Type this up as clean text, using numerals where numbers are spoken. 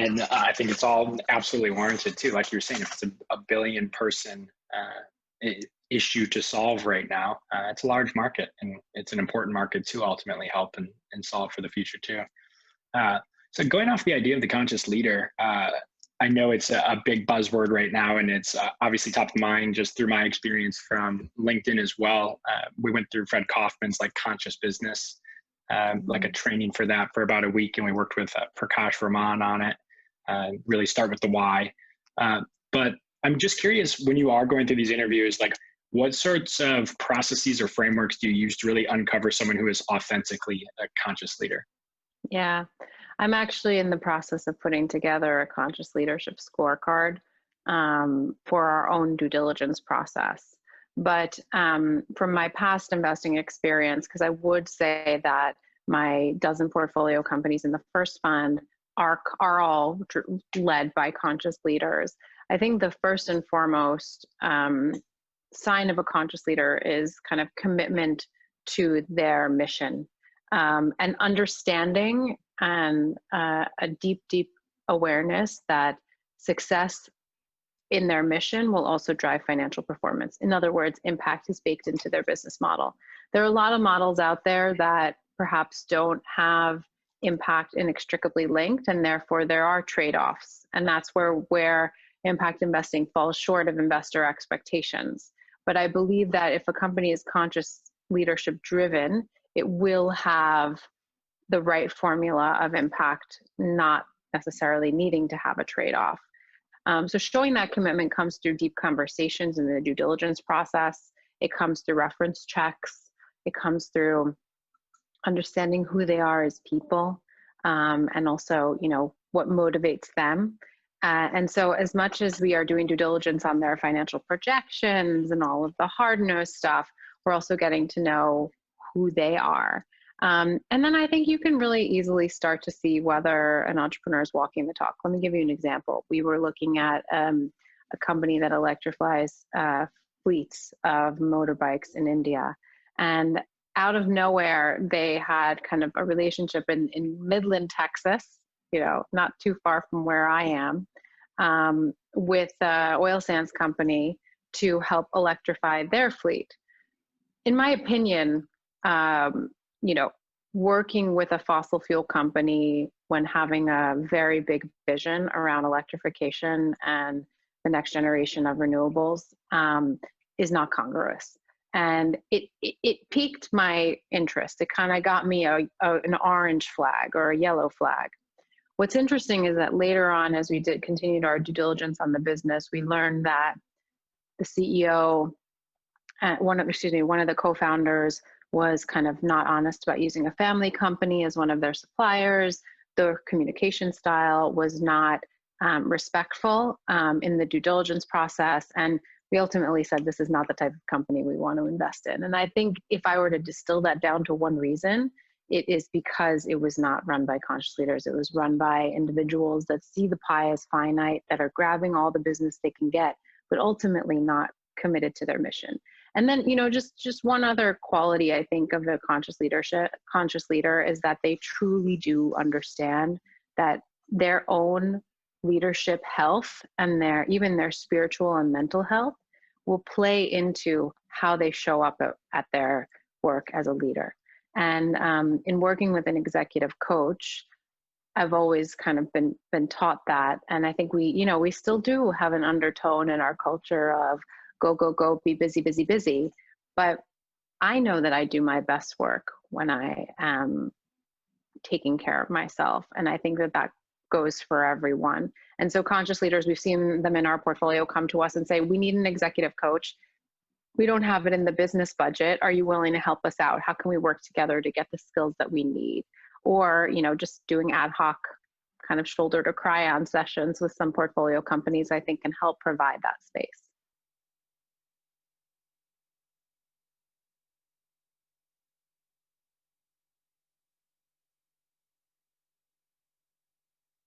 And I think it's all absolutely warranted too. Like you were saying, if it's a billion person issue to solve right now, it's a large market, and it's an important market to ultimately help and solve for the future too. So going off the idea of the conscious leader, I know it's a big buzzword right now, and it's obviously top of mind just through my experience from LinkedIn as well. We went through Fred Kaufman's like conscious business, like a training for that for about a week, and we worked with Prakash Raman on it. Really start with the why. But I'm just curious, when you are going through these interviews, like what sorts of processes or frameworks do you use to really uncover someone who is authentically a conscious leader? Yeah, I'm actually in the process of putting together a conscious leadership scorecard for our own due diligence process. But from my past investing experience, because I would say that my dozen portfolio companies in the first fund are all led by conscious leaders. I think the first and foremost sign of a conscious leader is kind of commitment to their mission. And understanding and a deep, deep awareness that success in their mission will also drive financial performance. In other words, impact is baked into their business model. There are a lot of models out there that perhaps don't have impact inextricably linked, and therefore there are trade-offs. And that's where impact investing falls short of investor expectations. But I believe that if a company is conscious leadership driven, it will have the right formula of impact, not necessarily needing to have a trade-off. So showing that commitment comes through deep conversations in the due diligence process. It comes through reference checks. It comes through understanding who they are as people, and also, what motivates them. And so as much as we are doing due diligence on their financial projections and all of the hard-nosed stuff, we're also getting to know who they are. And then I think you can really easily start to see whether an entrepreneur is walking the talk. Let me give you an example. We were looking at a company that electrifies fleets of motorbikes in India. And out of nowhere, they had kind of a relationship in Midland, Texas, not too far from where I am, with an oil sands company to help electrify their fleet. In my opinion, working with a fossil fuel company when having a very big vision around electrification and the next generation of renewables is not congruous. And it piqued my interest. It kind of got me an orange flag or a yellow flag. What's interesting is that later on, as we continued our due diligence on the business, we learned that the CEO, one of the co-founders, was kind of not honest about using a family company as one of their suppliers. The communication style was not respectful in the due diligence process. And we ultimately said, this is not the type of company we want to invest in. And I think if I were to distill that down to one reason, it is because it was not run by conscious leaders. It was run by individuals that see the pie as finite, that are grabbing all the business they can get, but ultimately not committed to their mission. And then, just one other quality I think of a conscious leader is that they truly do understand that their own leadership health and even their spiritual and mental health will play into how they show up at their work as a leader. And in working with an executive coach, I've always kind of been taught that. And I think we still do have an undertone in our culture of go, go, go, be busy, busy, busy. But I know that I do my best work when I am taking care of myself. And I think that goes for everyone. And so conscious leaders, we've seen them in our portfolio come to us and say, we need an executive coach. We don't have it in the business budget. Are you willing to help us out? How can we work together to get the skills that we need? Or, just doing ad hoc kind of shoulder to cry on sessions with some portfolio companies, I think can help provide that space.